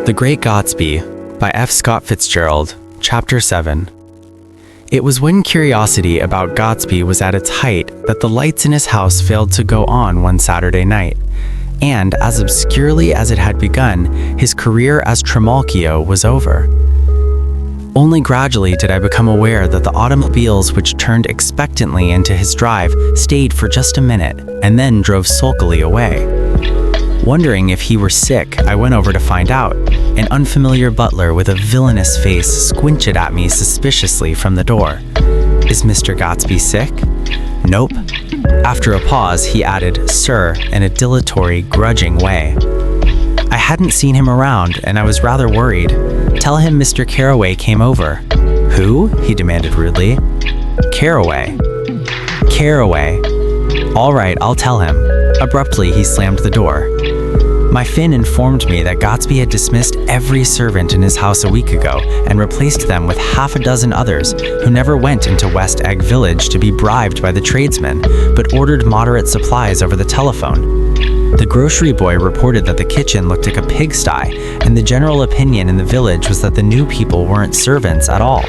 The Great Gatsby by F. Scott Fitzgerald, Chapter 7. It was when curiosity about Gatsby was at its height that the lights in his house failed to go on one Saturday night, and as obscurely as it had begun, his career as Trimalchio was over. Only gradually did I become aware that the automobiles which turned expectantly into his drive stayed for just a minute and then drove sulkily away. Wondering if he were sick, I went over to find out. An unfamiliar butler with a villainous face squinted at me suspiciously from the door. "Is Mr. Gatsby sick?" "Nope." After a pause, he added, "Sir," in a dilatory, grudging way. I hadn't seen him around, and I was rather worried. "Tell him Mr. Carroway came over." "Who?" he demanded rudely. "Carroway." "Carroway. All right, I'll tell him." Abruptly, he slammed the door. My Finn informed me that Gatsby had dismissed every servant in his house a week ago and replaced them with half a dozen others who never went into West Egg Village to be bribed by the tradesmen, but ordered moderate supplies over the telephone. The grocery boy reported that the kitchen looked like a pigsty, and the general opinion in the village was that the new people weren't servants at all.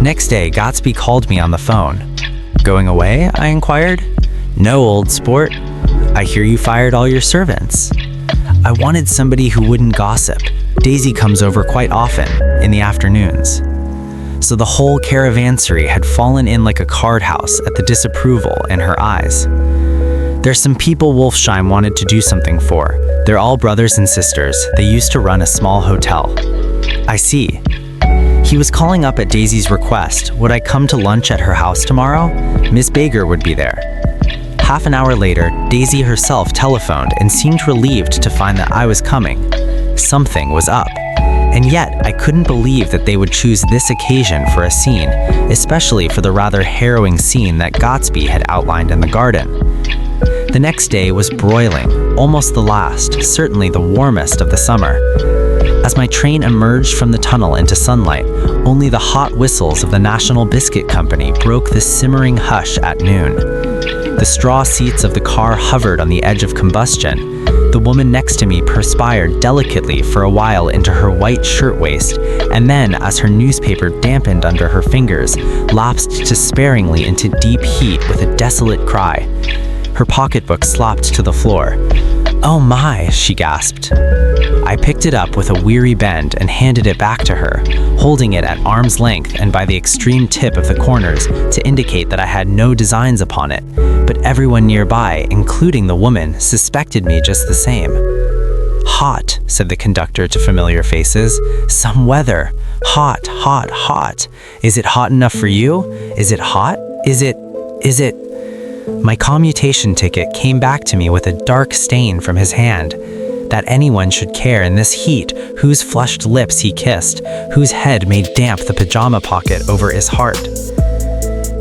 Next day, Gatsby called me on the phone. "Going away?" I inquired. "No, old sport. I hear you fired all your servants." I wanted somebody who wouldn't gossip. Daisy comes over quite often, in the afternoons. So the whole caravansary had fallen in like a card house at the disapproval in her eyes. "There's some people Wolfsheim wanted to do something for. They're all brothers and sisters. They used to run a small hotel." "I see." He was calling up at Daisy's request. Would I come to lunch at her house tomorrow? Miss Bager would be there. Half an hour later, Daisy herself telephoned and seemed relieved to find that I was coming. Something was up. And yet, I couldn't believe that they would choose this occasion for a scene, especially for the rather harrowing scene that Gatsby had outlined in the garden. The next day was broiling, almost the last, certainly the warmest of the summer. As my train emerged from the tunnel into sunlight, only the hot whistles of the National Biscuit Company broke the simmering hush at noon. The straw seats of the car hovered on the edge of combustion. The woman next to me perspired delicately for a while into her white shirtwaist, and then, as her newspaper dampened under her fingers, lapsed despairingly into deep heat with a desolate cry. Her pocketbook slopped to the floor. "Oh my," she gasped. I picked it up with a weary bend and handed it back to her, holding it at arm's length and by the extreme tip of the corners to indicate that I had no designs upon it, but everyone nearby, including the woman, suspected me just the same. "Hot," said the conductor to familiar faces. "Some weather. Hot, hot, hot. Is it hot enough for you? Is it hot? Is it... My commutation ticket came back to me with a dark stain from his hand. That anyone should care in this heat whose flushed lips he kissed, whose head made damp the pajama pocket over his heart.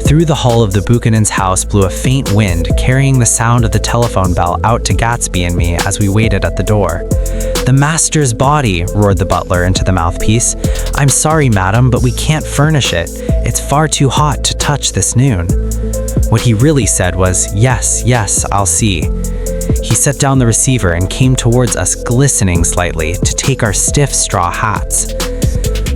Through the hall of the Buchanan's house blew a faint wind, carrying the sound of the telephone bell out to Gatsby and me as we waited at the door. "The master's body," roared the butler into the mouthpiece. "I'm sorry, madam, but we can't furnish it. It's far too hot to touch this noon." What he really said was, "Yes, yes, I'll see." He set down the receiver and came towards us, glistening slightly, to take our stiff straw hats.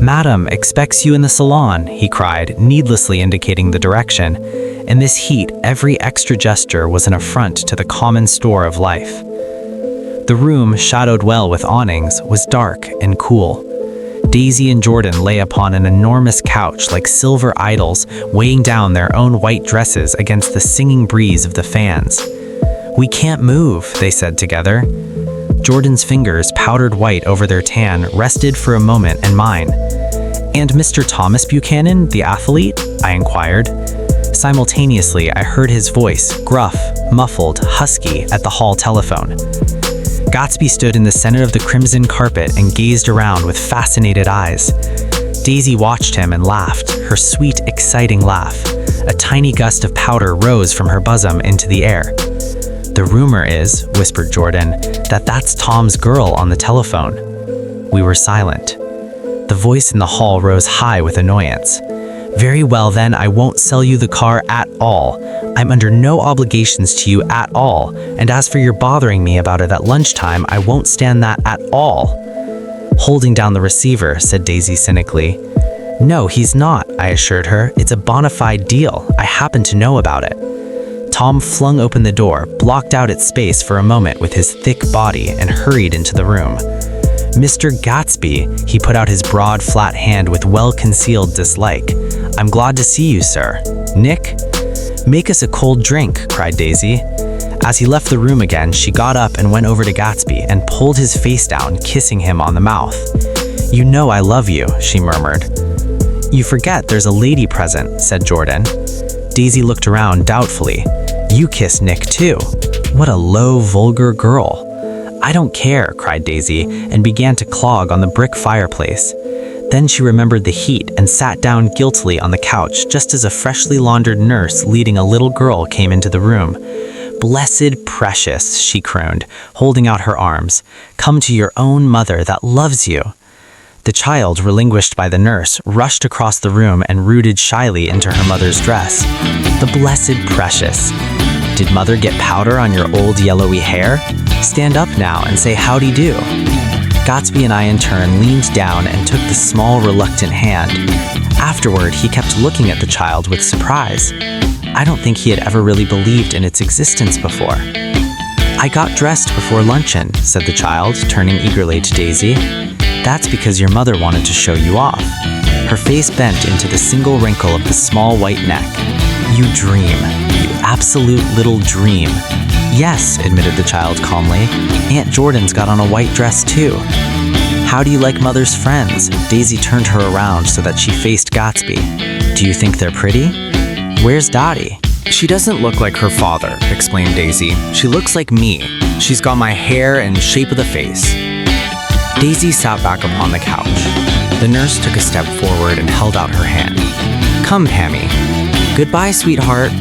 "Madam expects you in the salon," he cried, needlessly indicating the direction. In this heat, every extra gesture was an affront to the common store of life. The room, shadowed well with awnings, was dark and cool. Daisy and Jordan lay upon an enormous couch like silver idols, weighing down their own white dresses against the singing breeze of the fans. "We can't move," they said together. Jordan's fingers, powdered white over their tan, rested for a moment in mine. "And Mr. Thomas Buchanan, the athlete?" I inquired. Simultaneously, I heard his voice, gruff, muffled, husky, at the hall telephone. Gatsby stood in the center of the crimson carpet and gazed around with fascinated eyes. Daisy watched him and laughed, her sweet, exciting laugh. A tiny gust of powder rose from her bosom into the air. "The rumor is," whispered Jordan, "that that's Tom's girl on the telephone." We were silent. The voice in the hall rose high with annoyance. "Very well then, I won't sell you the car at all. I'm under no obligations to you at all, and as for your bothering me about it at lunchtime, I won't stand that at all." holding down the receiver, said Daisy cynically. No, he's not, I assured her. It's a bona fide deal. I happen to know about it. Tom flung open the door, blocked out its space for a moment with his thick body, and hurried into the room. Mr. Gatsby, he put out his broad, flat hand with well-concealed dislike. I'm glad to see you, sir. Nick? Make us a cold drink, cried Daisy. As he left the room again, she got up and went over to Gatsby and pulled his face down, kissing him on the mouth. You know I love you, she murmured. You forget there's a lady present, said Jordan. Daisy looked around doubtfully. You kiss Nick too. What a low, vulgar girl. I don't care, cried Daisy, and began to clog on the brick fireplace. Then she remembered the heat and sat down guiltily on the couch just as a freshly laundered nurse leading a little girl came into the room. Blessed precious, she crooned, holding out her arms. Come to your own mother that loves you. The child, relinquished by the nurse, rushed across the room and rooted shyly into her mother's dress. The blessed precious. Did mother get powder on your old yellowy hair? Stand up now and say howdy do. Gatsby and I in turn leaned down and took the small, reluctant hand. Afterward, he kept looking at the child with surprise. I don't think he had ever really believed in its existence before. I got dressed before luncheon, said the child, turning eagerly to Daisy. That's because your mother wanted to show you off. Her face bent into the single wrinkle of the small white neck. You dream. You absolute little dream. Yes, admitted the child calmly. Aunt Jordan's got on a white dress too. How do you like mother's friends? Daisy turned her around so that she faced Gatsby. Do you think they're pretty? Where's Dottie? She doesn't look like her father, explained Daisy. She looks like me. She's got my hair and shape of the face. Daisy sat back upon the couch. The nurse took a step forward and held out her hand. Come, Pammy. Goodbye, sweetheart.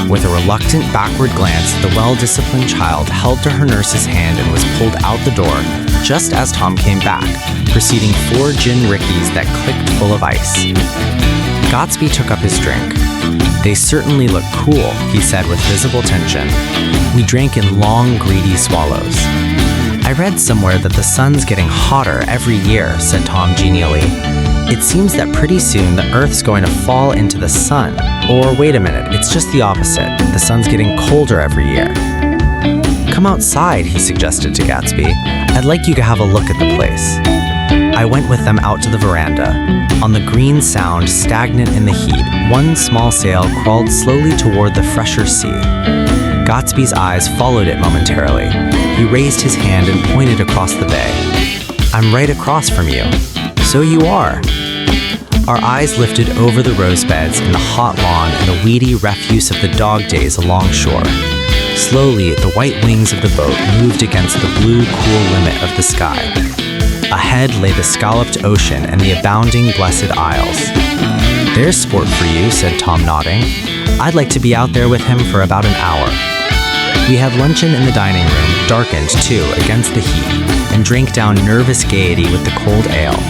With a reluctant backward glance, the well-disciplined child held to her nurse's hand and was pulled out the door, just as Tom came back, preceding 4 gin rickeys that clicked full of ice. Gatsby took up his drink. They certainly look cool, he said with visible tension. We drank in long, greedy swallows. I read somewhere that the sun's getting hotter every year, said Tom genially. It seems that pretty soon the Earth's going to fall into the sun. Or wait a minute, it's just the opposite. The sun's getting colder every year. Come outside, he suggested to Gatsby. I'd like you to have a look at the place. I went with them out to the veranda. On the green sound, stagnant in the heat, one small sail crawled slowly toward the fresher sea. Gatsby's eyes followed it momentarily. He raised his hand and pointed across the bay. I'm right across from you. So you are. Our eyes lifted over the rose beds and the hot lawn and the weedy refuse of the dog days along shore. Slowly, the white wings of the boat moved against the blue, cool limit of the sky. Ahead lay the scalloped ocean and the abounding Blessed Isles. There's sport for you, said Tom, nodding. I'd like to be out there with him for about an hour. We had luncheon in the dining room, darkened, too, against the heat, and drank down nervous gaiety with the cold ale.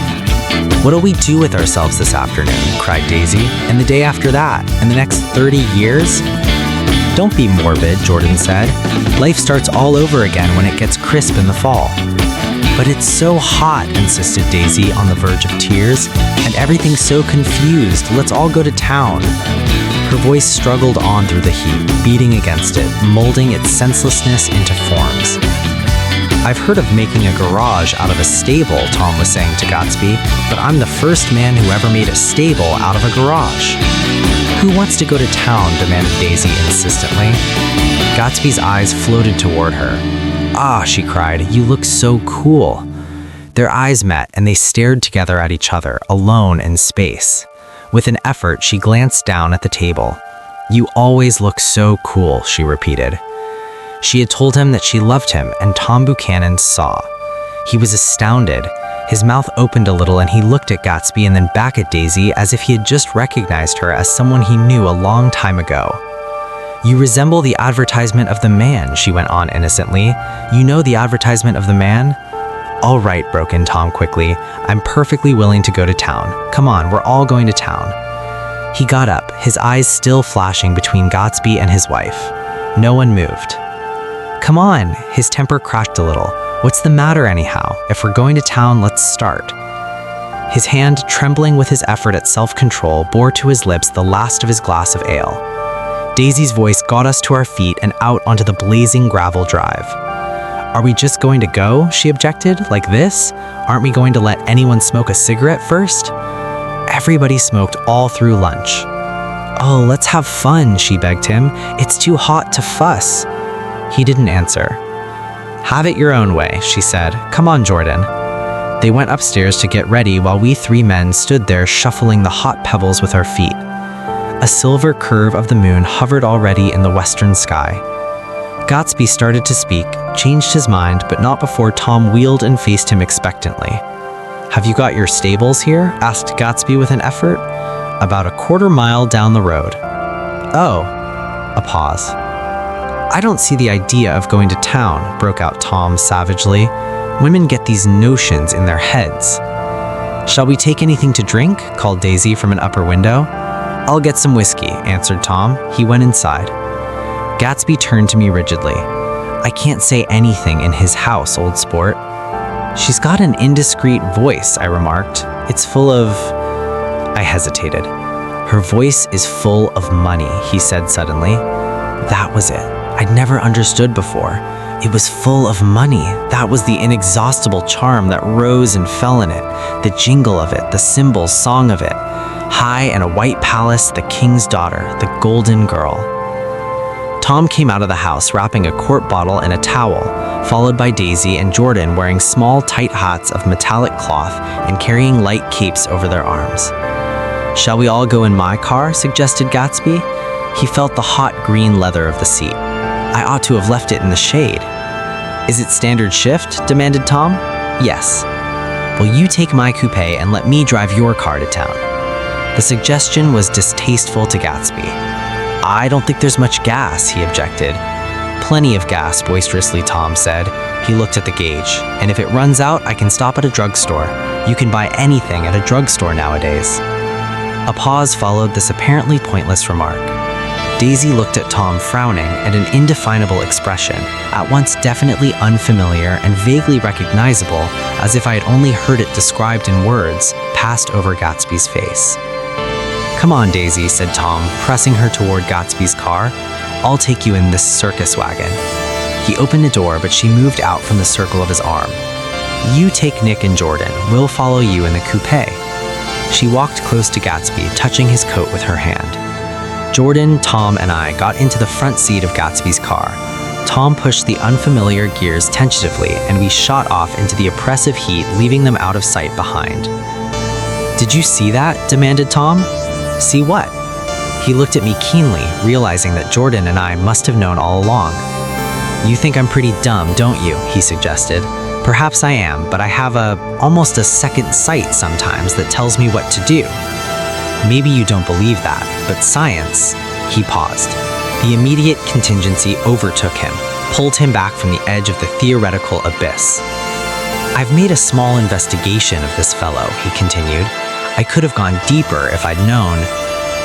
What'll we do with ourselves this afternoon? Cried Daisy. And the day after that? And the next 30 years? Don't be morbid, Jordan said. Life starts all over again when it gets crisp in the fall. But it's so hot, insisted Daisy on the verge of tears, and everything's so confused. Let's all go to town. Her voice struggled on through the heat, beating against it, molding its senselessness into forms. I've heard of making a garage out of a stable, Tom was saying to Gatsby, but I'm the first man who ever made a stable out of a garage. Who wants to go to town? Demanded Daisy insistently. Gatsby's eyes floated toward her. Ah, she cried, you look so cool. Their eyes met and they stared together at each other, alone in space. With an effort, she glanced down at the table. You always look so cool, she repeated. She had told him that she loved him, and Tom Buchanan saw. He was astounded. His mouth opened a little and he looked at Gatsby and then back at Daisy as if he had just recognized her as someone he knew a long time ago. You resemble the advertisement of the man, she went on innocently. You know the advertisement of the man? All right, broke in Tom quickly. I'm perfectly willing to go to town. Come on, we're all going to town. He got up, his eyes still flashing between Gatsby and his wife. No one moved. Come on, his temper cracked a little. What's the matter anyhow? If we're going to town, let's start. His hand, trembling with his effort at self-control, bore to his lips the last of his glass of ale. Daisy's voice got us to our feet and out onto the blazing gravel drive. "Are we just going to go?" she objected. "Like this? Aren't we going to let anyone smoke a cigarette first?" Everybody smoked all through lunch. "Oh, let's have fun," she begged him. "It's too hot to fuss." He didn't answer. "Have it your own way," she said. "Come on, Jordan." They went upstairs to get ready while we three men stood there shuffling the hot pebbles with our feet. A silver curve of the moon hovered already in the western sky. Gatsby started to speak, changed his mind, but not before Tom wheeled and faced him expectantly. "Have you got your stables here?" asked Gatsby with an effort. "About a quarter mile down the road." "Oh." A pause. "I don't see the idea of going to town," broke out Tom savagely. "Women get these notions in their heads." "Shall we take anything to drink?" called Daisy from an upper window. "I'll get some whiskey," answered Tom. He went inside. Gatsby turned to me rigidly. "I can't say anything in his house, old sport." "She's got an indiscreet voice," I remarked. "It's full of..." I hesitated. "Her voice is full of money," he said suddenly. That was it. I'd never understood before. It was full of money. That was the inexhaustible charm that rose and fell in it, the jingle of it, the cymbal song of it. High in a white palace, the king's daughter, the golden girl. Tom came out of the house wrapping a quart bottle in a towel, followed by Daisy and Jordan wearing small, tight hats of metallic cloth and carrying light capes over their arms. "Shall we all go in my car?" suggested Gatsby. He felt the hot green leather of the seat. "I ought to have left it in the shade." "Is it standard shift?" demanded Tom. "Yes." "Well, you take my coupe and let me drive your car to town." The suggestion was distasteful to Gatsby. "I don't think there's much gas," he objected. "Plenty of gas," boisterously Tom said. He looked at the gauge. "And if it runs out, I can stop at a drugstore. You can buy anything at a drugstore nowadays." A pause followed this apparently pointless remark. Daisy looked at Tom frowning, and an indefinable expression, at once definitely unfamiliar and vaguely recognizable, as if I had only heard it described in words, passed over Gatsby's face. "Come on, Daisy," said Tom, pressing her toward Gatsby's car. "I'll take you in this circus wagon." He opened the door, but she moved out from the circle of his arm. "You take Nick and Jordan. We'll follow you in the coupe." She walked close to Gatsby, touching his coat with her hand. Jordan, Tom, and I got into the front seat of Gatsby's car. Tom pushed the unfamiliar gears tentatively, and we shot off into the oppressive heat, leaving them out of sight behind. "Did you see that?" demanded Tom. "See what?" He looked at me keenly, realizing that Jordan and I must have known all along. "You think I'm pretty dumb, don't you?" he suggested. "Perhaps I am, but I have almost a second sight sometimes that tells me what to do." "Maybe you don't believe that, but science..." He paused. The immediate contingency overtook him, pulled him back from the edge of the theoretical abyss. "I've made a small investigation of this fellow," he continued. "I could have gone deeper if I'd known."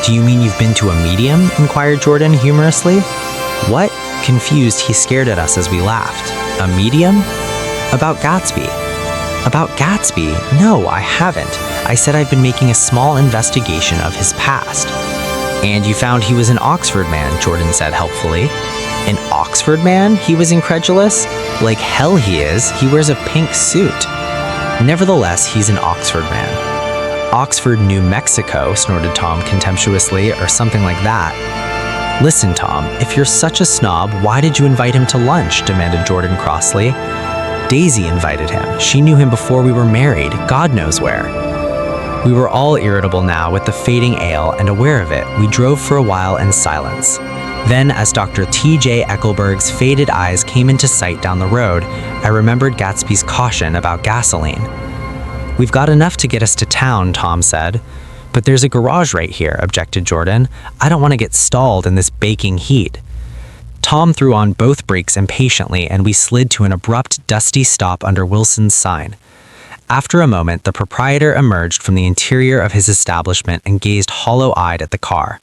"Do you mean you've been to a medium?" inquired Jordan humorously. "What?" Confused, he stared at us as we laughed. "A medium?" "About Gatsby." "About Gatsby? No, I haven't. I said I've been making a small investigation of his past." "And you found he was an Oxford man," Jordan said helpfully. "An Oxford man?" He was incredulous. "Like hell he is. He wears a pink suit." "Nevertheless, he's an Oxford man." "Oxford, New Mexico," snorted Tom contemptuously, or something like that. "Listen, Tom, if you're such a snob, why did you invite him to lunch?" demanded Jordan crossly. "Daisy invited him. She knew him before we were married, God knows where." We were all irritable now with the fading ale, and aware of it, we drove for a while in silence. Then, as Dr. T.J. Eckelberg's faded eyes came into sight down the road, I remembered Gatsby's caution about gasoline. "We've got enough to get us to town," Tom said. "But there's a garage right here," objected Jordan. "I don't want to get stalled in this baking heat." Tom threw on both brakes impatiently, and we slid to an abrupt, dusty stop under Wilson's sign. After a moment, the proprietor emerged from the interior of his establishment and gazed hollow-eyed at the car.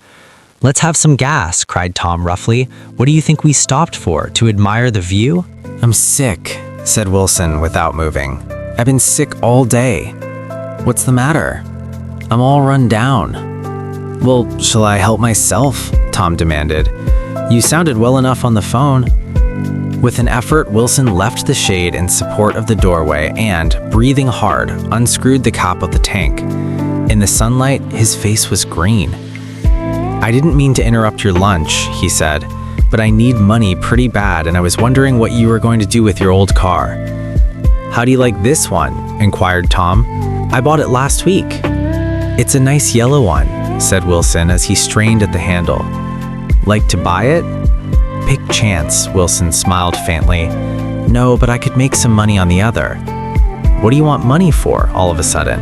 "Let's have some gas," cried Tom roughly. "What do you think we stopped for, to admire the view?" "I'm sick," said Wilson without moving. "I've been sick all day." What's the matter? I'm all run down." "Well, shall I help myself?" Tom demanded. "You sounded well enough on the phone." With an effort, Wilson left the shade in support of the doorway and, breathing hard, unscrewed the cap of the tank. In the sunlight, his face was green. "I didn't mean to interrupt your lunch," he said, "but I need money pretty bad, and I was wondering what you were going to do with your old car." "How do you like this one?" inquired Tom. "I bought it last week." "It's a nice yellow one," said Wilson as he strained at the handle. "Like to buy it?" "Pick chance," Wilson smiled faintly. "No, but I could make some money on the other." "What do you want money for, all of a sudden?"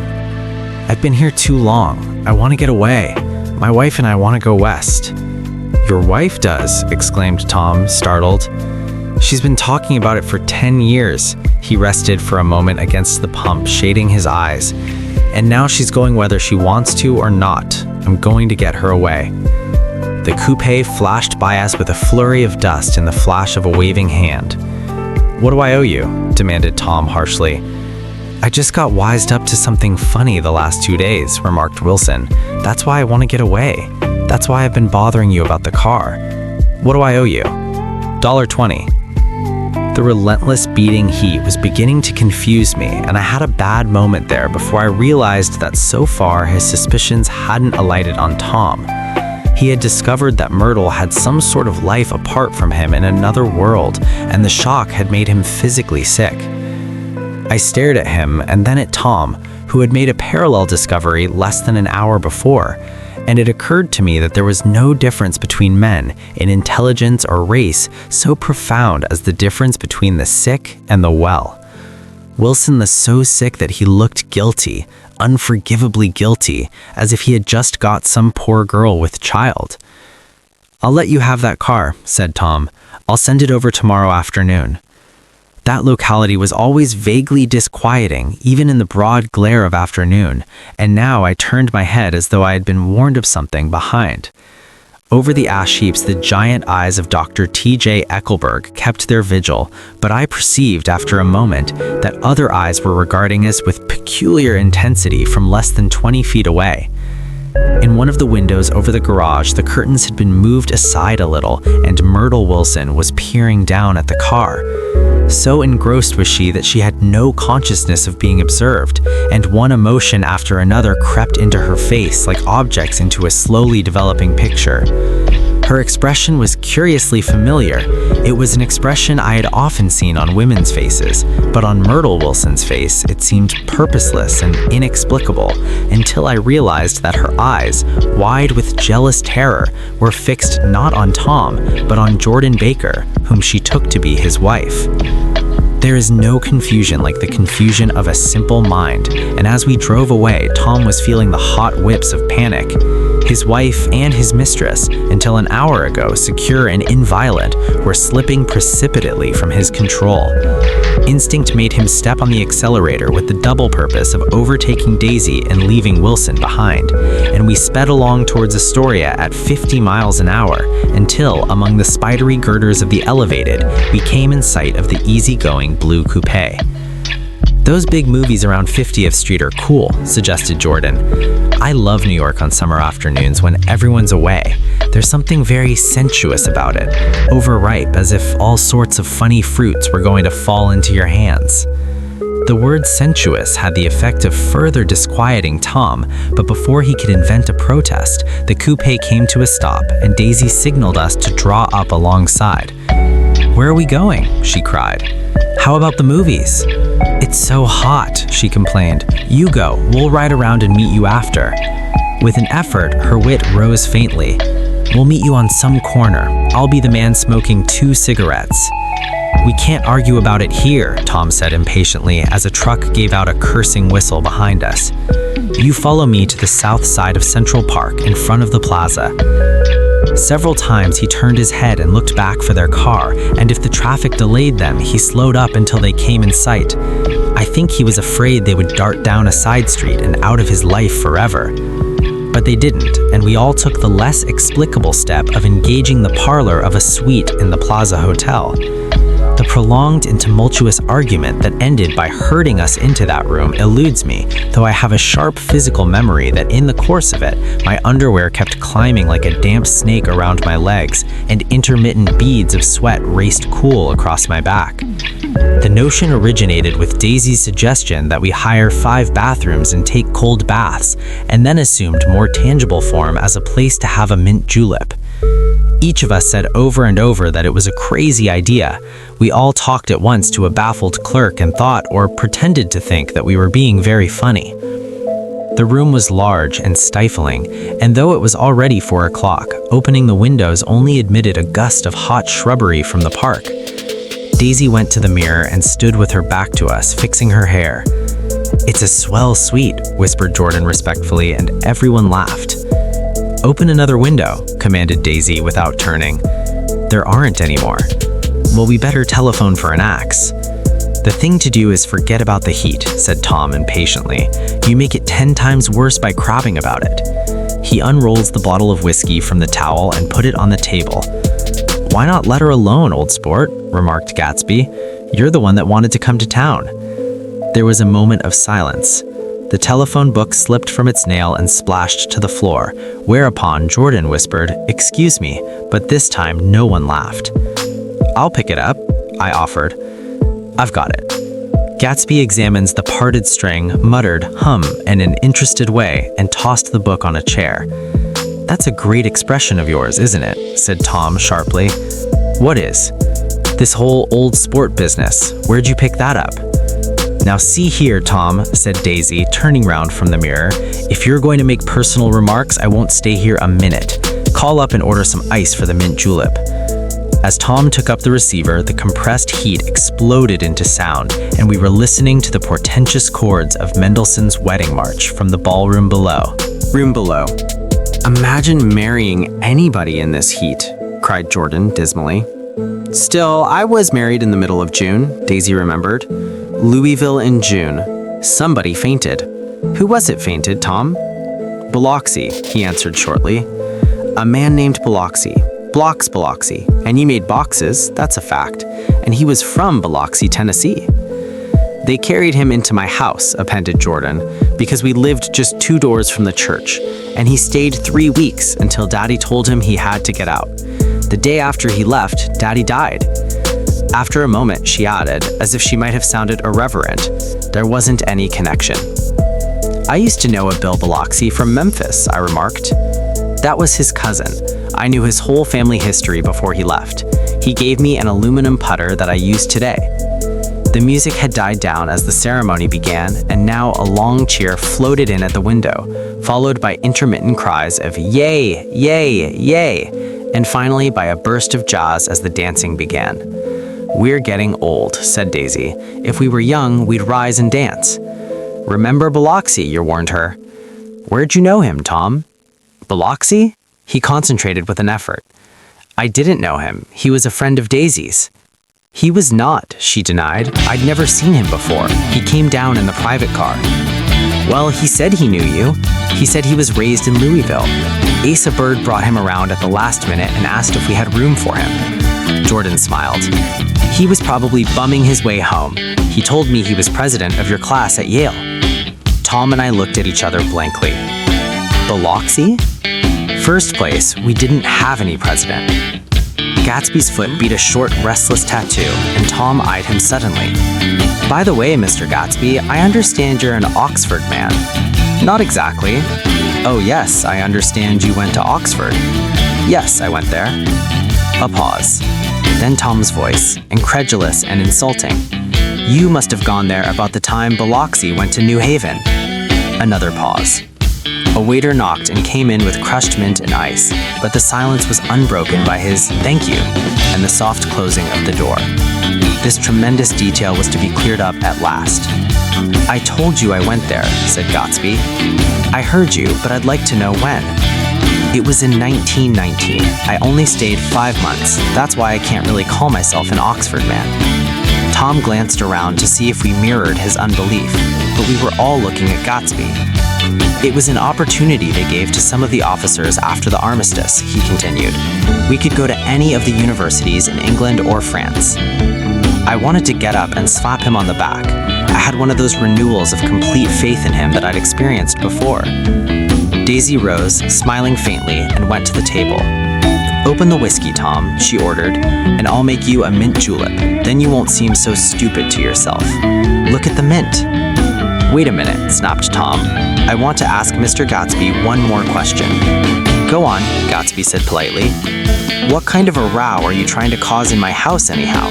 "I've been here too long. I want to get away. My wife and I want to go west." "Your wife does?" exclaimed Tom, startled. "She's been talking about it for 10 years. He rested for a moment against the pump, shading his eyes. "And now she's going whether she wants to or not. I'm going to get her away." The coupe flashed by us with a flurry of dust and the flash of a waving hand. "What do I owe you?" demanded Tom harshly. "I just got wised up to something funny the last 2 days," remarked Wilson. "That's why I want to get away. That's why I've been bothering you about the car. What do I owe you?" $1.20. The relentless beating heat was beginning to confuse me, and I had a bad moment there before I realized that so far his suspicions hadn't alighted on Tom. He had discovered that Myrtle had some sort of life apart from him in another world, and the shock had made him physically sick. I stared at him and then at Tom, who had made a parallel discovery less than an hour before, and it occurred to me that there was no difference between men in intelligence or race so profound as the difference between the sick and the well. Wilson was so sick that he looked guilty, unforgivably guilty, as if he had just got some poor girl with child. "I'll let you have that car," said Tom. "I'll send it over tomorrow afternoon." That locality was always vaguely disquieting, even in the broad glare of afternoon, and now I turned my head as though I had been warned of something behind. Over the ash heaps, the giant eyes of Dr. T.J. Eckelberg kept their vigil, but I perceived after a moment that other eyes were regarding us with peculiar intensity from less than 20 feet away. In one of the windows over the garage, the curtains had been moved aside a little, and Myrtle Wilson was peering down at the car. So engrossed was she that she had no consciousness of being observed, and one emotion after another crept into her face like objects into a slowly developing picture. Her expression was curiously familiar. It was an expression I had often seen on women's faces, but on Myrtle Wilson's face it seemed purposeless and inexplicable until I realized that her eyes, wide with jealous terror, were fixed not on Tom, but on Jordan Baker, whom she took to be his wife. There is no confusion like the confusion of a simple mind, and as we drove away, Tom was feeling the hot whips of panic. His wife and his mistress, until an hour ago secure and inviolate, were slipping precipitately from his control. Instinct made him step on the accelerator with the double purpose of overtaking Daisy and leaving Wilson behind, and we sped along towards Astoria at 50 miles an hour until, among the spidery girders of the elevated, we came in sight of the easygoing blue coupe. "Those big movies around 50th Street are cool," suggested Jordan. "I love New York on summer afternoons when everyone's away. There's something very sensuous about it, overripe, as if all sorts of funny fruits were going to fall into your hands." The word sensuous had the effect of further disquieting Tom, but before he could invent a protest, the coupe came to a stop and Daisy signaled us to draw up alongside. "Where are we going?" she cried. "How about the movies?" "It's so hot," she complained. "You go, we'll ride around and meet you after." With an effort, her wit rose faintly. "We'll meet you on some corner. I'll be the man smoking 2 cigarettes." "We can't argue about it here," Tom said impatiently as a truck gave out a cursing whistle behind us. "You follow me to the south side of Central Park in front of the plaza." Several times he turned his head and looked back for their car, and if the traffic delayed them, he slowed up until they came in sight. I think he was afraid they would dart down a side street and out of his life forever. But they didn't, and we all took the less explicable step of engaging the parlor of a suite in the Plaza Hotel. The prolonged and tumultuous argument that ended by herding us into that room eludes me, though I have a sharp physical memory that in the course of it, my underwear kept climbing like a damp snake around my legs, and intermittent beads of sweat raced cool across my back. The notion originated with Daisy's suggestion that we hire 5 bathrooms and take cold baths, and then assumed more tangible form as a place to have a mint julep. Each of us said over and over that it was a crazy idea. We all talked at once to a baffled clerk and thought, or pretended to think, that we were being very funny. The room was large and stifling, and though it was already 4 o'clock, opening the windows only admitted a gust of hot shrubbery from the park. Daisy went to the mirror and stood with her back to us, fixing her hair. "It's a swell suite," whispered Jordan respectfully, and everyone laughed. "Open another window," commanded Daisy without turning. "There aren't anymore." "Well, we better telephone for an axe." "The thing to do is forget about the heat," said Tom impatiently. "You make it 10 times worse by crabbing about it." He unrolls the bottle of whiskey from the towel and put it on the table. "Why not let her alone, old sport?" remarked Gatsby. "You're the one that wanted to come to town." There was a moment of silence. The telephone book slipped from its nail and splashed to the floor, whereupon Jordan whispered, "Excuse me," but this time no one laughed. "I'll pick it up," I offered. "I've got it." Gatsby examines the parted string, muttered "hum" in an interested way, and tossed the book on a chair. "That's a great expression of yours, isn't it?" said Tom sharply. "What is?" "This whole old sport business. Where'd you pick that up?" "Now see here, Tom," said Daisy, turning round from the mirror. "If you're going to make personal remarks, I won't stay here a minute. Call up and order some ice for the mint julep." As Tom took up the receiver, the compressed heat exploded into sound, and we were listening to the portentous chords of Mendelssohn's Wedding March from the ballroom below. Room below. "Imagine marrying anybody in this heat," cried Jordan dismally. "Still, I was married in the middle of June," Daisy remembered. "Louisville in June. Somebody fainted." "Who was it fainted, Tom?" "Biloxi," he answered shortly. "A man named Biloxi. Blocks Biloxi. And he made boxes, that's a fact. And he was from Biloxi, Tennessee." "They carried him into my house," appended Jordan, "because we lived just 2 doors from the church. And he stayed 3 weeks until Daddy told him he had to get out. The day after he left, Daddy died." After a moment, she added, as if she might have sounded irreverent, "There wasn't any connection." "I used to know a Bill Biloxi from Memphis," I remarked. "That was his cousin. I knew his whole family history before he left. He gave me an aluminum putter that I use today." The music had died down as the ceremony began, and now a long cheer floated in at the window, followed by intermittent cries of "Yay! Yay! Yay!" and finally by a burst of jazz as the dancing began. "We're getting old," said Daisy. "If we were young, we'd rise and dance." "Remember Biloxi," you warned her. "Where'd you know him, Tom?" "Biloxi?" He concentrated with an effort. "I didn't know him. He was a friend of Daisy's." "He was not," she denied. "I'd never seen him before. He came down in the private car." "Well, he said he knew you. He said he was raised in Louisville. Asa Bird brought him around at the last minute and asked if we had room for him." Jordan smiled. "He was probably bumming his way home. He told me he was president of your class at Yale." Tom and I looked at each other blankly. "Biloxi?" "First place, we didn't have any president." Gatsby's foot beat a short, restless tattoo, and Tom eyed him suddenly. "By the way, Mr. Gatsby, I understand you're an Oxford man." "Not exactly." "Oh yes, I understand you went to Oxford." "Yes, I went there." A pause. Then Tom's voice, incredulous and insulting. "You must have gone there about the time Biloxi went to New Haven." Another pause. A waiter knocked and came in with crushed mint and ice, but the silence was unbroken by his "thank you" and the soft closing of the door. This tremendous detail was to be cleared up at last. "I told you I went there," said Gatsby. "I heard you, but I'd like to know when." "It was in 1919. I only stayed 5 months. That's why I can't really call myself an Oxford man." Tom glanced around to see if we mirrored his unbelief, but we were all looking at Gatsby. "It was an opportunity they gave to some of the officers after the armistice," he continued. "We could go to any of the universities in England or France." I wanted to get up and slap him on the back. I had one of those renewals of complete faith in him that I'd experienced before. Daisy rose, smiling faintly, and went to the table. "Open the whiskey, Tom," she ordered, "and I'll make you a mint julep. Then you won't seem so stupid to yourself. Look at the mint." "Wait a minute," snapped Tom. "I want to ask Mr. Gatsby one more question." "Go on," Gatsby said politely. "What kind of a row are you trying to cause in my house anyhow?"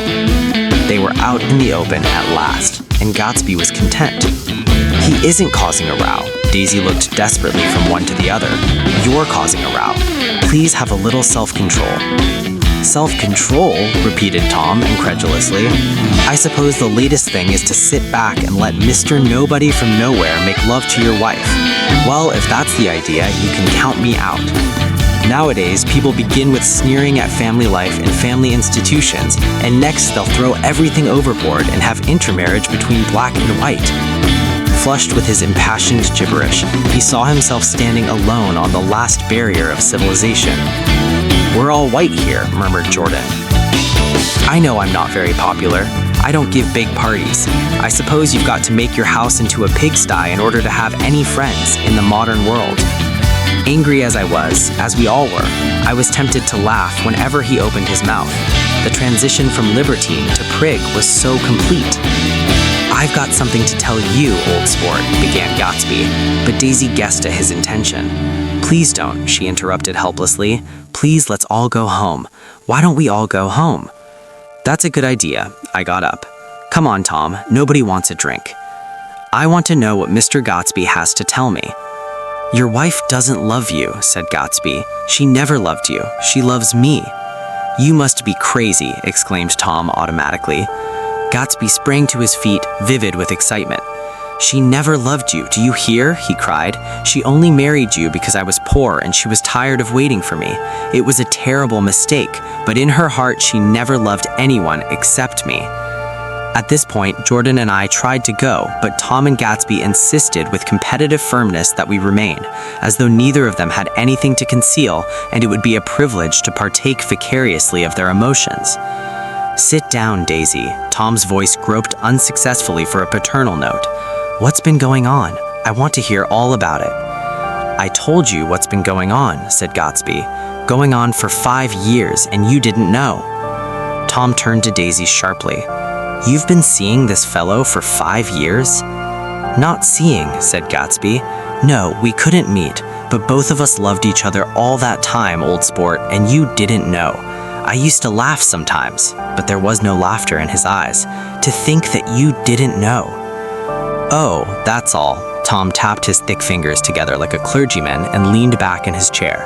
They were out in the open at last, and Gatsby was content. "He isn't causing a row." Daisy looked desperately from one to the other. "You're causing a row. Please have a little self-control." "Self-control?" repeated Tom incredulously. "I suppose the latest thing is to sit back and let Mr. Nobody from Nowhere make love to your wife. Well, if that's the idea, you can count me out." Nowadays, people begin with sneering at family life and family institutions, and next they'll throw everything overboard and have intermarriage between black and white. Flushed with his impassioned gibberish, he saw himself standing alone on the last barrier of civilization. "We're all white here," murmured Jordan. "I know I'm not very popular. I don't give big parties. I suppose you've got to make your house into a pigsty in order to have any friends in the modern world." Angry as I was, as we all were, I was tempted to laugh whenever he opened his mouth. The transition from libertine to prig was so complete. "I've got something to tell you, old sport," began Gatsby, but Daisy guessed at his intention. "Please don't," she interrupted helplessly. "Please, let's all go home. Why don't we all go home?" "That's a good idea." I got up. "Come on, Tom, nobody wants a drink." "I want to know what Mr. Gatsby has to tell me." "Your wife doesn't love you," said Gatsby. "She never loved you. She loves me." "You must be crazy," exclaimed Tom automatically. Gatsby sprang to his feet, vivid with excitement. "She never loved you, do you hear?" he cried. "She only married you because I was poor and she was tired of waiting for me. It was a terrible mistake, but in her heart she never loved anyone except me." At this point, Jordan and I tried to go, but Tom and Gatsby insisted with competitive firmness that we remain, as though neither of them had anything to conceal and it would be a privilege to partake vicariously of their emotions. "Sit down, Daisy." Tom's voice groped unsuccessfully for a paternal note. "What's been going on? I want to hear all about it." "I told you what's been going on," said Gatsby. "Going on for 5 years, and you didn't know." Tom turned to Daisy sharply. "You've been seeing this fellow for 5 years?" "Not seeing," said Gatsby. "No, we couldn't meet, but both of us loved each other all that time, old sport, and you didn't know. I used to laugh sometimes," but there was no laughter in his eyes. "To think that you didn't know." "Oh, that's all." Tom tapped his thick fingers together like a clergyman and leaned back in his chair.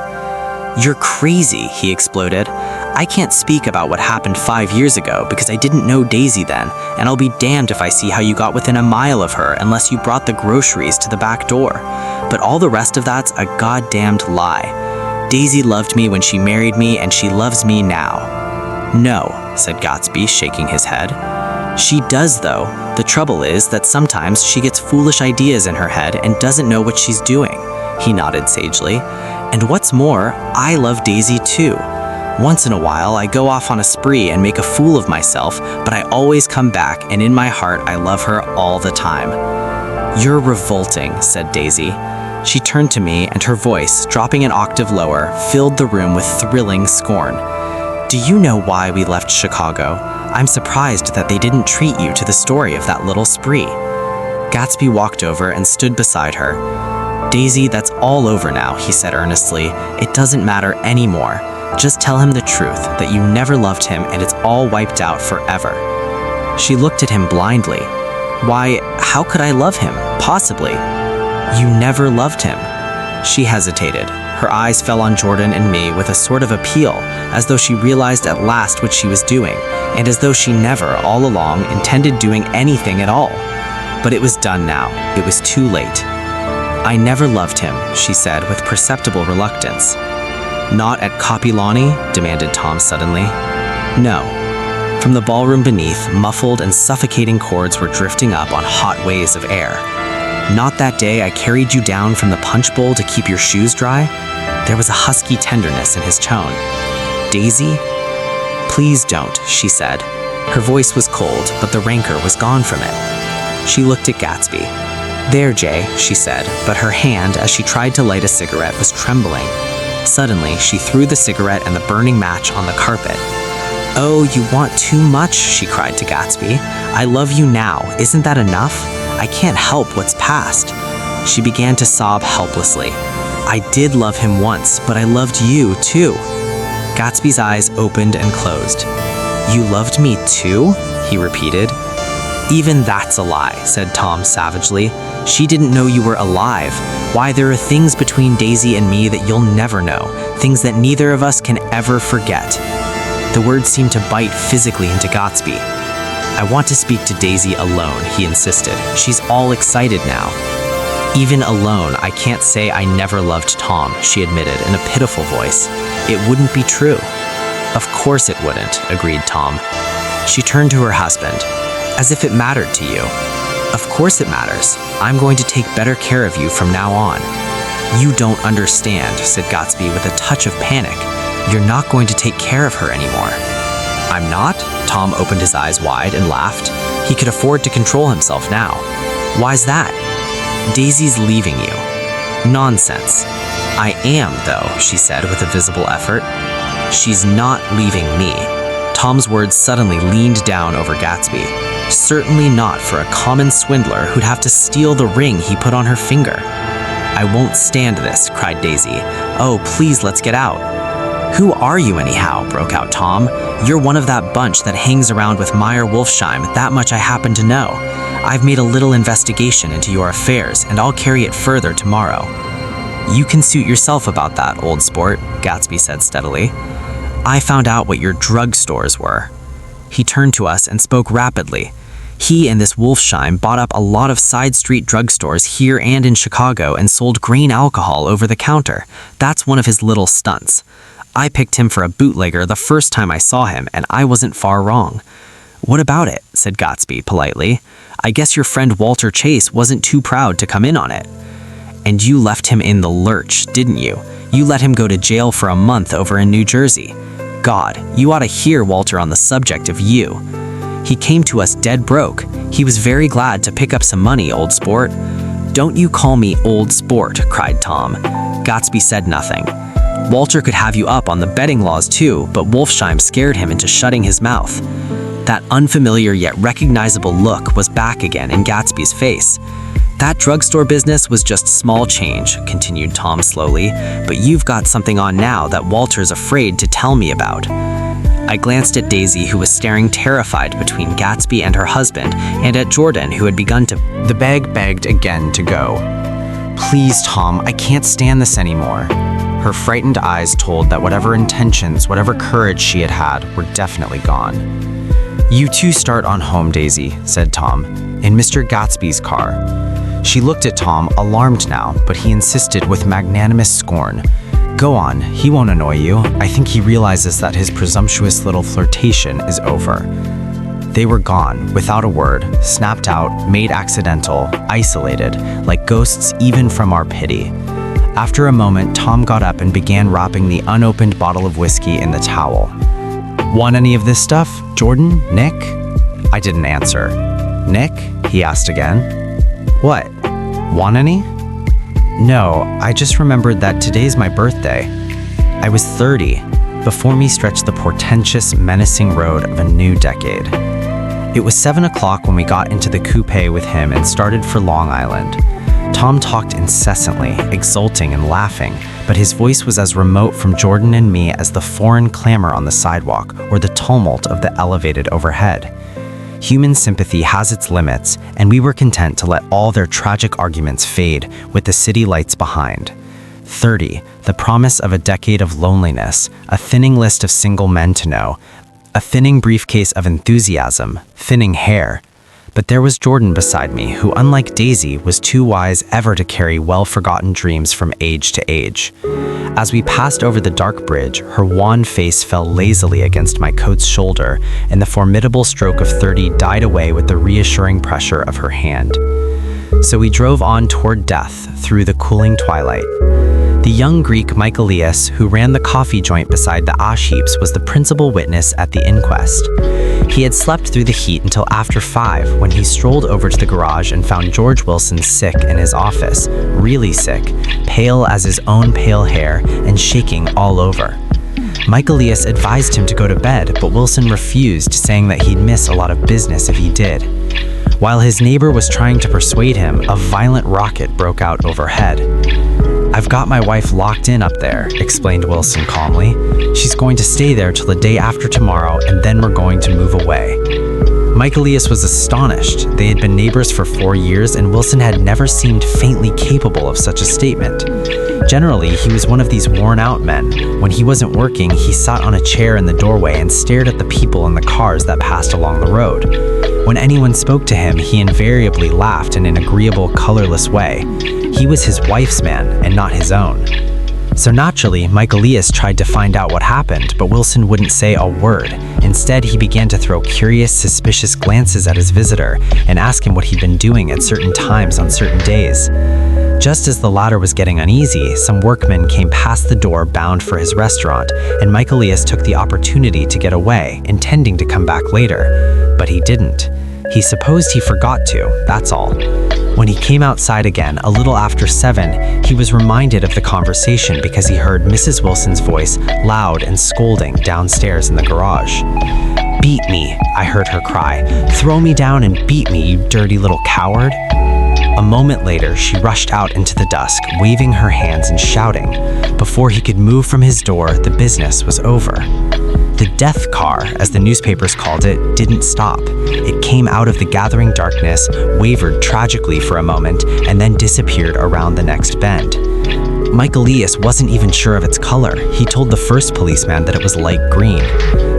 "You're crazy," he exploded. "I can't speak about what happened 5 years ago because I didn't know Daisy then, and I'll be damned if I see how you got within a mile of her unless you brought the groceries to the back door. But all the rest of that's a goddamned lie. Daisy loved me when she married me, and she loves me now." "No," said Gatsby, shaking his head. "She does, though. The trouble is that sometimes she gets foolish ideas in her head and doesn't know what she's doing." He nodded sagely. "And what's more, I love Daisy too. Once in a while, I go off on a spree and make a fool of myself, but I always come back, and in my heart, I love her all the time." "You're revolting," said Daisy. She turned to me, and her voice, dropping an octave lower, filled the room with thrilling scorn. "Do you know why we left Chicago? I'm surprised that they didn't treat you to the story of that little spree." Gatsby walked over and stood beside her. "Daisy, that's all over now," he said earnestly. "It doesn't matter anymore. Just tell him the truth, that you never loved him and it's all wiped out forever." She looked at him blindly. "Why, how could I love him? Possibly." "You never loved him." She hesitated. Her eyes fell on Jordan and me with a sort of appeal, as though she realized at last what she was doing, and as though she never, all along, intended doing anything at all. But it was done now. It was too late. "I never loved him," she said with perceptible reluctance. "Not at Kapi'olani?" demanded Tom suddenly. "No." From the ballroom beneath, muffled and suffocating chords were drifting up on hot waves of air. "Not that day I carried you down from the punch bowl to keep your shoes dry?" There was a husky tenderness in his tone. "Daisy?" "Please don't," she said. Her voice was cold, but the rancor was gone from it. She looked at Gatsby. "There, Jay," she said, but her hand, as she tried to light a cigarette, was trembling. Suddenly, she threw the cigarette and the burning match on the carpet. "Oh, you want too much," she cried to Gatsby. "I love you now. Isn't that enough? I can't help what's past." She began to sob helplessly. "I did love him once, but I loved you, too." Gatsby's eyes opened and closed. "You loved me, too?" he repeated. "Even that's a lie," said Tom savagely. "She didn't know you were alive. Why, there are things between Daisy and me that you'll never know, things that neither of us can ever forget." The words seemed to bite physically into Gatsby. "I want to speak to Daisy alone," he insisted. "She's all excited now." "Even alone, I can't say I never loved Tom," she admitted in a pitiful voice. "It wouldn't be true." "Of course it wouldn't," agreed Tom. She turned to her husband. "As if it mattered to you." "Of course it matters. I'm going to take better care of you from now on." "You don't understand," said Gatsby with a touch of panic. "You're not going to take care of her anymore." "I'm not?" Tom opened his eyes wide and laughed. He could afford to control himself now. "Why's that?" "Daisy's leaving you." "Nonsense." "I am, though," she said with a visible effort. "She's not leaving me." Tom's words suddenly leaned down over Gatsby. "Certainly not for a common swindler who'd have to steal the ring he put on her finger." "I won't stand this," cried Daisy. "Oh, please, let's get out." "Who are you anyhow?" broke out Tom. "You're one of that bunch that hangs around with Meyer Wolfsheim, that much I happen to know. I've made a little investigation into your affairs, and I'll carry it further tomorrow." "You can suit yourself about that, old sport," Gatsby said steadily. "I found out what your drugstores were." He turned to us and spoke rapidly. He and this Wolfsheim bought up a lot of side street drugstores here and in Chicago and sold grain alcohol over the counter. That's one of his little stunts. I picked him for a bootlegger the first time I saw him, and I wasn't far wrong. "What about it?" said Gatsby politely. "I guess your friend Walter Chase wasn't too proud to come in on it." "And you left him in the lurch, didn't you? You let him go to jail for a month over in New Jersey. God, you ought to hear Walter on the subject of you. He came to us dead broke. He was very glad to pick up some money, old sport." "Don't you call me old sport," cried Tom. Gatsby said nothing. "Walter could have you up on the betting laws too, but Wolfsheim scared him into shutting his mouth." That unfamiliar yet recognizable look was back again in Gatsby's face. "That drugstore business was just small change," continued Tom slowly, "but you've got something on now that Walter's afraid to tell me about." I glanced at Daisy, who was staring terrified between Gatsby and her husband, and at Jordan, who had begun to... The bag begged again to go. "Please, Tom, I can't stand this anymore." Her frightened eyes told that whatever intentions, whatever courage she had had, were definitely gone. "You two start on home, Daisy," said Tom, "in Mr. Gatsby's car." She looked at Tom, alarmed now, but he insisted with magnanimous scorn. "Go on, he won't annoy you. I think he realizes that his presumptuous little flirtation is over." They were gone, without a word, snapped out, made accidental, isolated, like ghosts even from our pity. After a moment, Tom got up and began wrapping the unopened bottle of whiskey in the towel. "Want any of this stuff, Jordan? Nick?" I didn't answer. "Nick?" he asked again. "What? Want any?" "No, I just remembered that today's my birthday." I was 30. Before me stretched the portentous, menacing road of a new decade. It was 7 o'clock when we got into the coupe with him and started for Long Island. Tom talked incessantly, exulting and laughing, but his voice was as remote from Jordan and me as the foreign clamor on the sidewalk or the tumult of the elevated overhead. Human sympathy has its limits, and we were content to let all their tragic arguments fade with the city lights behind. 30, the promise of a decade of loneliness, a thinning list of single men to know, a thinning briefcase of enthusiasm, thinning hair. But there was Jordan beside me, who, unlike Daisy, was too wise ever to carry well-forgotten dreams from age to age. As we passed over the dark bridge, her wan face fell lazily against my coat's shoulder, and the formidable stroke of 30 died away with the reassuring pressure of her hand. So we drove on toward death through the cooling twilight. The young Greek Michaelias, who ran the coffee joint beside the ash heaps, was the principal witness at the inquest. He had slept through the heat until after 5 when he strolled over to the garage and found George Wilson sick in his office, really sick, pale as his own pale hair and shaking all over. Michaelias advised him to go to bed, but Wilson refused, saying that he'd miss a lot of business if he did. While his neighbor was trying to persuade him, a violent rocket broke out overhead. "I've got my wife locked in up there," explained Wilson calmly. "She's going to stay there till the day after tomorrow, and then we're going to move away." Michaelias was astonished. They had been neighbors for 4 years, and Wilson had never seemed faintly capable of such a statement. Generally, he was one of these worn-out men. When he wasn't working, he sat on a chair in the doorway and stared at the people in the cars that passed along the road. When anyone spoke to him, he invariably laughed in an agreeable, colorless way. He was his wife's man and not his own. So naturally, Michaelias tried to find out what happened, but Wilson wouldn't say a word. Instead, he began to throw curious, suspicious glances at his visitor and ask him what he'd been doing at certain times on certain days. Just as the latter was getting uneasy, some workmen came past the door bound for his restaurant, and Michaelias took the opportunity to get away, intending to come back later. But he didn't. He supposed he forgot to, that's all. When he came outside again, a little after 7, he was reminded of the conversation because he heard Mrs. Wilson's voice, loud and scolding, downstairs in the garage. "Beat me," I heard her cry. "Throw me down and beat me, you dirty little coward." A moment later, she rushed out into the dusk, waving her hands and shouting. Before he could move from his door, the business was over. The death car, as the newspapers called it, didn't stop. It came out of the gathering darkness, wavered tragically for a moment, and then disappeared around the next bend. Michaelias wasn't even sure of its color. He told the first policeman that it was light green.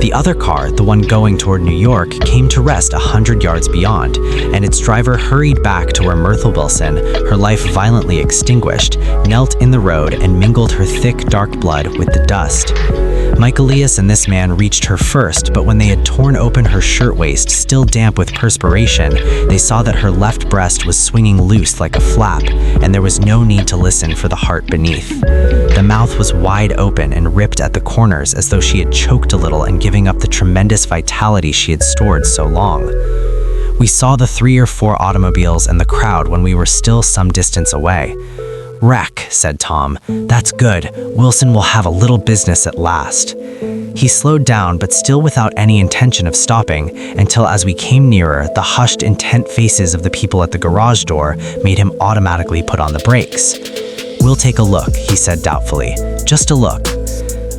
The other car, the one going toward New York, came to rest 100 yards beyond, and its driver hurried back to where Myrtle Wilson, her life violently extinguished, knelt in the road and mingled her thick, dark blood with the dust. Michaelias and this man reached her first, but when they had torn open her shirtwaist, still damp with perspiration, they saw that her left breast was swinging loose like a flap, and there was no need to listen for the heart beneath. The mouth was wide open and ripped at the corners as though she had choked a little and giving up the tremendous vitality she had stored so long. We saw the 3 or 4 automobiles and the crowd when we were still some distance away. "Wreck," said Tom. "That's good. Wilson will have a little business at last." He slowed down, but still without any intention of stopping, until as we came nearer, the hushed, intent faces of the people at the garage door made him automatically put on the brakes. "We'll take a look," he said doubtfully. "Just a look."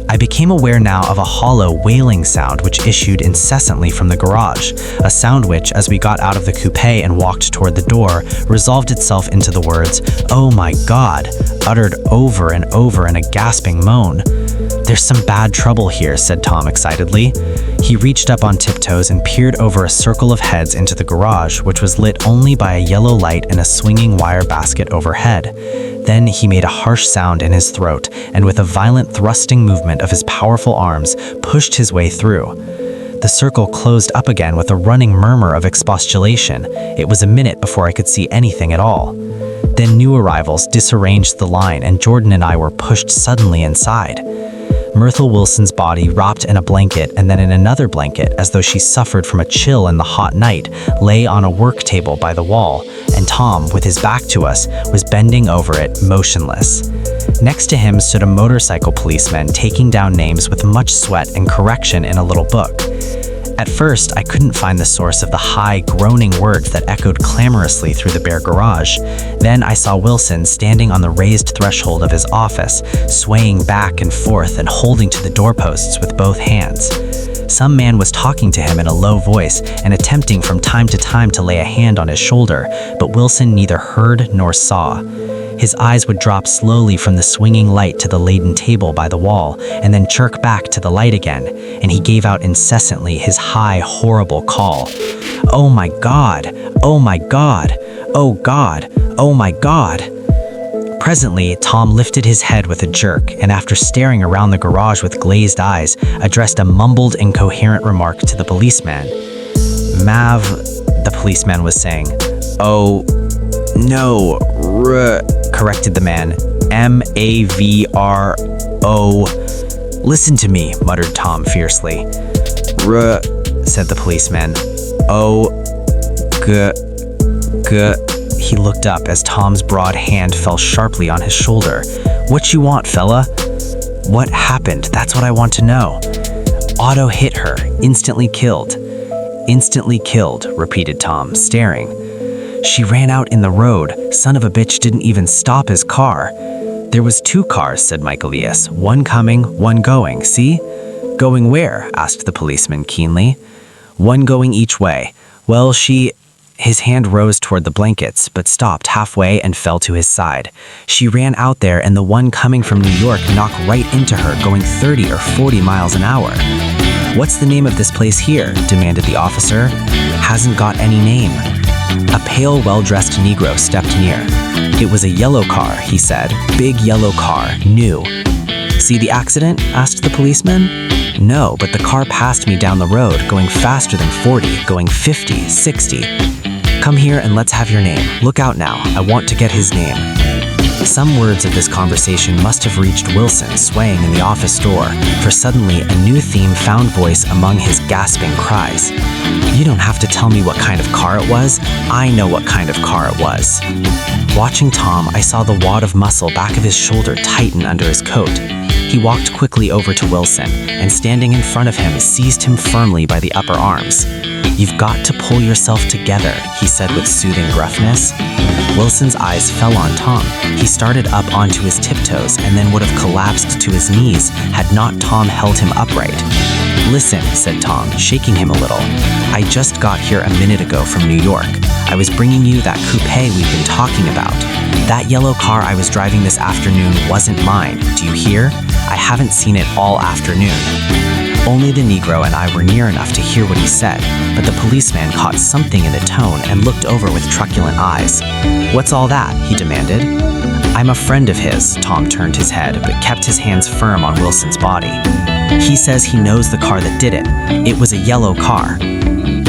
I became aware now of a hollow, wailing sound which issued incessantly from the garage, a sound which, as we got out of the coupe and walked toward the door, resolved itself into the words, "Oh my God," uttered over and over in a gasping moan. "There's some bad trouble here," said Tom excitedly. He reached up on tiptoes and peered over a circle of heads into the garage, which was lit only by a yellow light and a swinging wire basket overhead. Then he made a harsh sound in his throat, and with a violent thrusting movement of his powerful arms, pushed his way through. The circle closed up again with a running murmur of expostulation. It was a minute before I could see anything at all. Then new arrivals disarranged the line, and Jordan and I were pushed suddenly inside. Myrtle Wilson's body, wrapped in a blanket and then in another blanket, as though she suffered from a chill in the hot night, lay on a work table by the wall, and Tom, with his back to us, was bending over it, motionless. Next to him stood a motorcycle policeman taking down names with much sweat and correction in a little book. At first, I couldn't find the source of the high, groaning words that echoed clamorously through the bare garage. Then I saw Wilson standing on the raised threshold of his office, swaying back and forth and holding to the doorposts with both hands. Some man was talking to him in a low voice and attempting from time to time to lay a hand on his shoulder, but Wilson neither heard nor saw. His eyes would drop slowly from the swinging light to the laden table by the wall, and then jerk back to the light again, and he gave out incessantly his high, horrible call. "Oh my God! Oh my God! Oh God! Oh my God!" Presently, Tom lifted his head with a jerk, and after staring around the garage with glazed eyes, addressed a mumbled, incoherent remark to the policeman. "Mav," the policeman was saying. "Oh, no, corrected the man. M-A-V-R-O. Listen to me, muttered Tom fiercely. R, said the policeman. O, g. He looked up as Tom's broad hand fell sharply on his shoulder. What you want, fella? What happened? That's what I want to know. Otto hit her, instantly killed. Instantly killed, repeated Tom, staring. She ran out in the road. Son of a bitch didn't even stop his car. There was 2 cars, said Michaelius. One coming, one going, see? Going where? Asked the policeman keenly. One going each way. Well, His hand rose toward the blankets, but stopped halfway and fell to his side. She ran out there and the one coming from New York knocked right into her, going 30 or 40 miles an hour. What's the name of this place here? Demanded the officer. Hasn't got any name. A pale, well-dressed Negro stepped near. It was a yellow car, he said. Big yellow car, new. See the accident? Asked the policeman. No, but the car passed me down the road, going faster than 40, going 50, 60. Come here and let's have your name. Look out now, I want to get his name. Some words of this conversation must have reached Wilson, swaying in the office door, for suddenly a new theme found voice among his gasping cries. You don't have to tell me what kind of car it was. I know what kind of car it was. Watching Tom, I saw the wad of muscle back of his shoulder tighten under his coat. He walked quickly over to Wilson, and standing in front of him, seized him firmly by the upper arms. You've got to pull yourself together, he said with soothing gruffness. Wilson's eyes fell on Tom. He started up onto his tiptoes and then would have collapsed to his knees had not Tom held him upright. Listen, said Tom, shaking him a little. I just got here a minute ago from New York. I was bringing you that coupe we've been talking about. That yellow car I was driving this afternoon wasn't mine. Do you hear? I haven't seen it all afternoon. Only the Negro and I were near enough to hear what he said, but the policeman caught something in the tone and looked over with truculent eyes. What's all that? He demanded. I'm a friend of his. Tom turned his head, but kept his hands firm on Wilson's body. He says he knows the car that did it. It was a yellow car.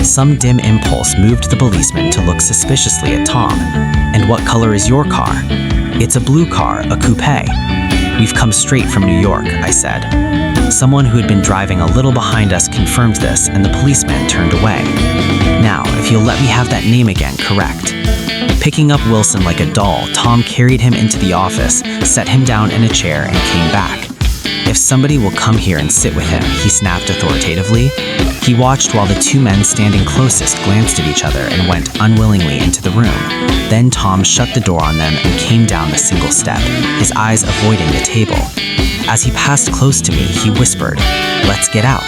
Some dim impulse moved the policeman to look suspiciously at Tom. And what color is your car? It's a blue car, a coupe. We've come straight from New York, I said. Someone who had been driving a little behind us confirmed this, and the policeman turned away. Now, if you'll let me have that name again, correct. Picking up Wilson like a doll, Tom carried him into the office, set him down in a chair, and came back. If somebody will come here and sit with him, he snapped authoritatively. He watched while the 2 men standing closest glanced at each other and went unwillingly into the room. Then Tom shut the door on them and came down the single step, his eyes avoiding the table. As he passed close to me, he whispered, "Let's get out."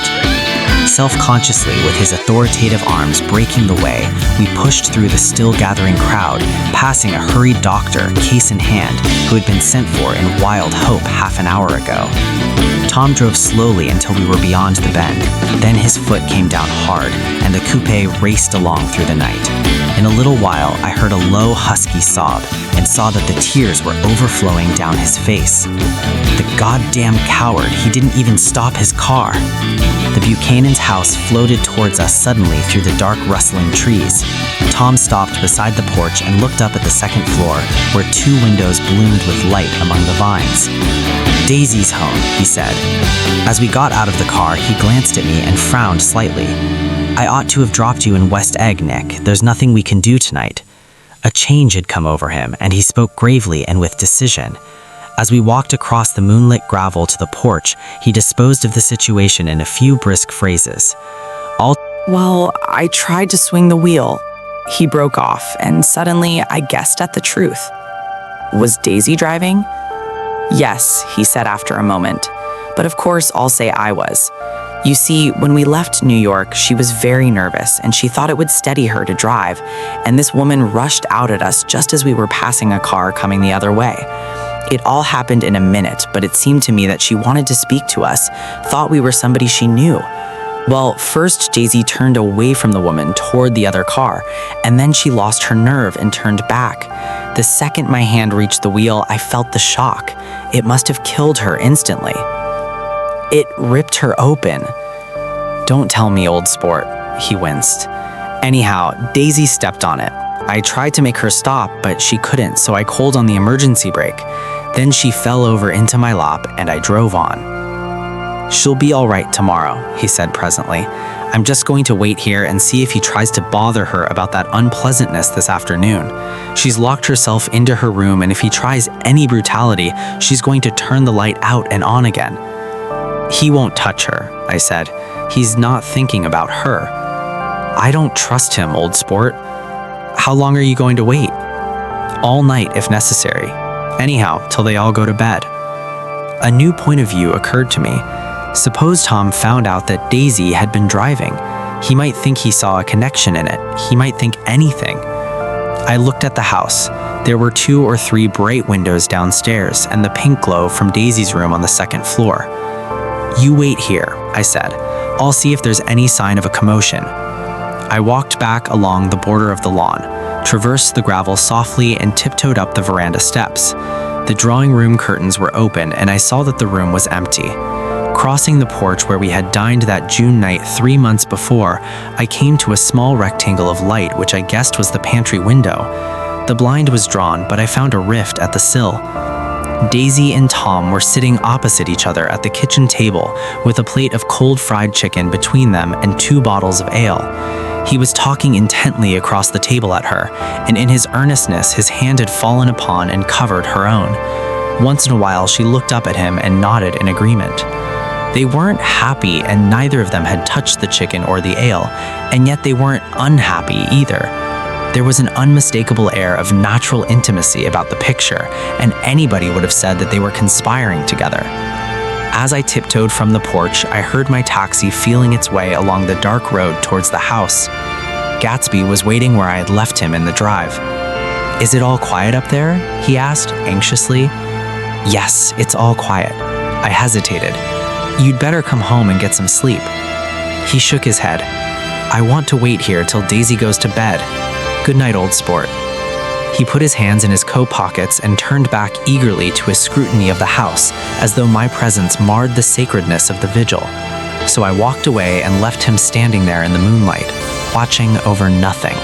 Self-consciously, with his authoritative arms breaking the way, we pushed through the still-gathering crowd, passing a hurried doctor, case in hand, who had been sent for in wild hope half an hour ago. Tom drove slowly until we were beyond the bend. Then his foot came down hard, and the coupe raced along through the night. In a little while, I heard a low, husky sob, and saw that the tears were overflowing down his face. The goddamn coward, he didn't even stop his car. The Buchanan's house floated towards us suddenly through the dark, rustling trees. Tom stopped beside the porch and looked up at the second floor, where 2 windows bloomed with light among the vines. Daisy's home, he said. As we got out of the car, he glanced at me and frowned slightly. I ought to have dropped you in West Egg, Nick. There's nothing we can do tonight. A change had come over him, and he spoke gravely and with decision. As we walked across the moonlit gravel to the porch, he disposed of the situation in a few brisk phrases. Well, I tried to swing the wheel. He broke off, and suddenly I guessed at the truth. Was Daisy driving? Yes, he said after a moment. But of course, I'll say I was. You see, when we left New York, she was very nervous, and she thought it would steady her to drive, and this woman rushed out at us just as we were passing a car coming the other way. It all happened in a minute, but it seemed to me that she wanted to speak to us, thought we were somebody she knew. Well, first Daisy turned away from the woman toward the other car, and then she lost her nerve and turned back. The second my hand reached the wheel, I felt the shock. It must have killed her instantly. It ripped her open. Don't tell me, old sport, he winced. Anyhow, Daisy stepped on it. I tried to make her stop, but she couldn't, so I pulled on the emergency brake. Then she fell over into my lap and I drove on. "She'll be all right tomorrow," he said presently. "I'm just going to wait here and see if he tries to bother her about that unpleasantness this afternoon. She's locked herself into her room, and if he tries any brutality, she's going to turn the light out and on again." "He won't touch her," I said. "He's not thinking about her." "I don't trust him, old sport." "How long are you going to wait?" "All night if necessary. Anyhow, till they all go to bed." A new point of view occurred to me. Suppose Tom found out that Daisy had been driving. He might think he saw a connection in it. He might think anything. I looked at the house. There were 2 or 3 bright windows downstairs and the pink glow from Daisy's room on the second floor. "You wait here," I said. "I'll see if there's any sign of a commotion." I walked back along the border of the lawn, traversed the gravel softly, and tiptoed up the veranda steps. The drawing room curtains were open, and I saw that the room was empty. Crossing the porch where we had dined that June night 3 months before, I came to a small rectangle of light which I guessed was the pantry window. The blind was drawn, but I found a rift at the sill. Daisy and Tom were sitting opposite each other at the kitchen table with a plate of cold fried chicken between them and 2 bottles of ale. He was talking intently across the table at her, and in his earnestness his hand had fallen upon and covered her own. Once in a while she looked up at him and nodded in agreement. They weren't happy, and neither of them had touched the chicken or the ale, and yet they weren't unhappy either. There was an unmistakable air of natural intimacy about the picture, and anybody would have said that they were conspiring together. As I tiptoed from the porch, I heard my taxi feeling its way along the dark road towards the house. Gatsby was waiting where I had left him in the drive. "Is it all quiet up there?" he asked anxiously. "Yes, it's all quiet." I hesitated. "You'd better come home and get some sleep." He shook his head. "I want to wait here till Daisy goes to bed. Good night, old sport." He put his hands in his coat pockets and turned back eagerly to his scrutiny of the house, as though my presence marred the sacredness of the vigil. So I walked away and left him standing there in the moonlight, watching over nothing.